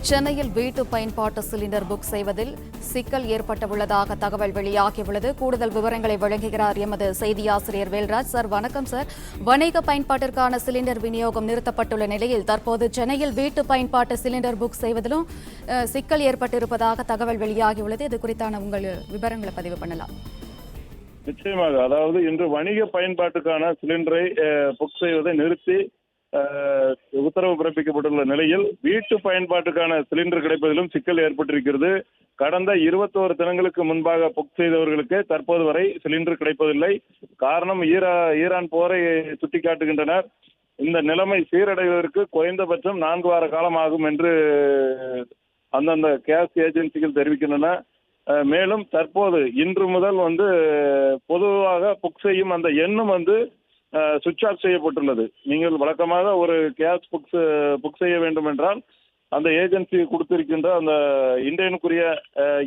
சென்னையில் வீட்டு பயன்பாட்டு சிலிண்டர் புக் செய்வதில் சிக்கல் ஏற்பட்டுள்ளதாக தகவல் வெளியாகியுள்ளது. கூடுதல் விவரங்களை வழங்குகிறார் எமது செய்தியாசிரியர் வேல்ராஜ். சார் வணக்கம் சார். வணிக பயன்பாட்டிற்கான சிலிண்டர் விநியோகம் நிறுத்தப்பட்டுள்ள நிலையில் தற்போது சென்னையில் வீட்டு பயன்பாட்டு சிலிண்டர் புக் செய்வதிலும் சிக்கல் ஏற்பட்டிருப்பதாக தகவல் வெளியாகியுள்ளது. இது குறித்தான உங்கள் விவரங்களை பதிவு பண்ணலாம். நிச்சயமாக, அதாவது இன்று வணிக பயன்பாட்டுக்கான சிலிண்டரை புக் செய்வதை நிறுத்தி உத்தரவு பிறப்பிக்கப்பட்டுள்ள நிலையில் வீட்டு பயன்பாட்டுக்கான சிலிண்டர் கிடைப்பதிலும் சிக்கல் ஏற்பட்டிருக்கிறது. கடந்த 21 தினங்களுக்கு முன்பாக புக் செய்தவர்களுக்கு தற்போது வரை சிலிண்டர் கிடைப்பதில்லை. காரணம் ஈரான் போரை சுட்டிக்காட்டுகின்றனர். இந்த நிலைமை சீரடைவதற்கு குறைந்தபட்சம் 4 வார காலம் ஆகும் என்று அந்தந்த கேஸ் ஏஜென்சிகள் தெரிவிக்கின்றன. மேலும் தற்போது இன்று முதல் பொதுவாக புக் செய்யும் அந்த எண்ணும் சுவிட்ச் ஆஃப் செய்யப்பட்டுள்ளது. நீங்கள் வழக்கமாக ஒரு கேஸ் புக் செய்ய வேண்டும் என்றால் அந்த ஏஜென்சி கொடுத்திருக்கின்ற அந்த இந்தியனுக்குரிய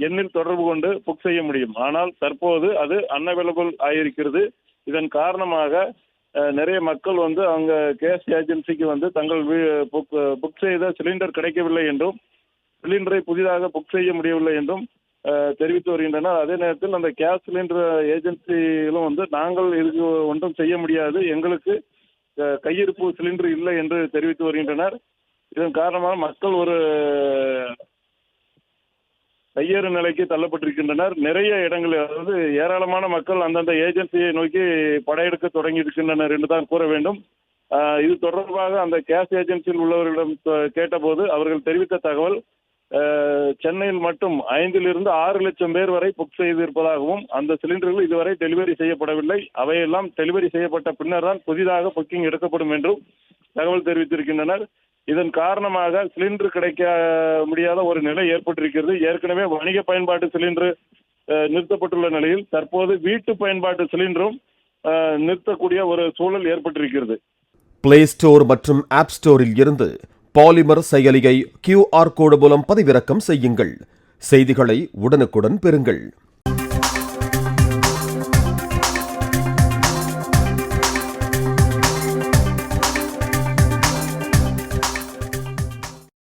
எண்ணில் தொடர்பு கொண்டு புக் செய்ய முடியும். ஆனால் தற்போது அது அன்அவைலபிள் ஆகியிருக்கிறது. இதன் காரணமாக நிறைய மக்கள் அங்க கேஸ் ஏஜென்சிக்கு தங்கள் புக் செய்த சிலிண்டர் கிடைக்கவில்லை என்றும் சிலிண்டரை புதிதாக புக் செய்ய முடியவில்லை என்றும் தெரிவித்து வருகின்றனர். அதே நேரத்தில் அந்த கேஸ் சிலிண்டர் ஏஜென்சியிலும் நாங்கள் இதுக்கு ஒன்றும் செய்ய முடியாது, எங்களுக்கு கையிருப்பு சிலிண்டர் இல்லை என்று தெரிவித்து வருகின்றனர். இதன் காரணமாக மக்கள் ஒரு கையேறு நிலைக்கு தள்ளப்பட்டிருக்கின்றனர். நிறைய இடங்களில் ஏராளமான மக்கள் அந்தந்த ஏஜென்சியை நோக்கி படையெடுக்க தொடங்கி இருக்கின்றனர் என்று தான் கூற வேண்டும். இது தொடர்பாக அந்த கேஸ் ஏஜென்சியில் உள்ளவர்களிடம் கேட்டபோது அவர்கள் தெரிவித்த தகவல், சென்னையில் மட்டும் 5 to 6 லட்சம் பேர் வரை புக் செய்திருப்பதாகவும் அந்த சிலிண்டர்கள் இதுவரை டெலிவரி செய்யப்படவில்லை, அவையெல்லாம் டெலிவரி செய்யப்பட்ட பின்னர் தான் புதிதாக புக்கிங் எடுக்கப்படும் என்றும் தகவல் தெரிவித்திருக்கின்றனர். இதன் காரணமாக சிலிண்டர் கிடைக்க முடியாத ஒரு நிலை ஏற்பட்டிருக்கிறது. ஏற்கனவே வணிக பயன்பாட்டு சிலிண்டர் நிறுத்தப்பட்டுள்ள நிலையில் தற்போது வீட்டு பயன்பாட்டு சிலிண்டரும் நிறுத்தக்கூடிய ஒரு சூழல் ஏற்பட்டிருக்கிறது. பிளே ஸ்டோர் மற்றும் ஆப் ஸ்டோரில் இருந்து பாலிமர் செயலியை QR கோடு மூலம் பதிவிறக்கம் செய்யுங்கள். செய்திகளை உடனுக்குடன் பெறுங்கள்.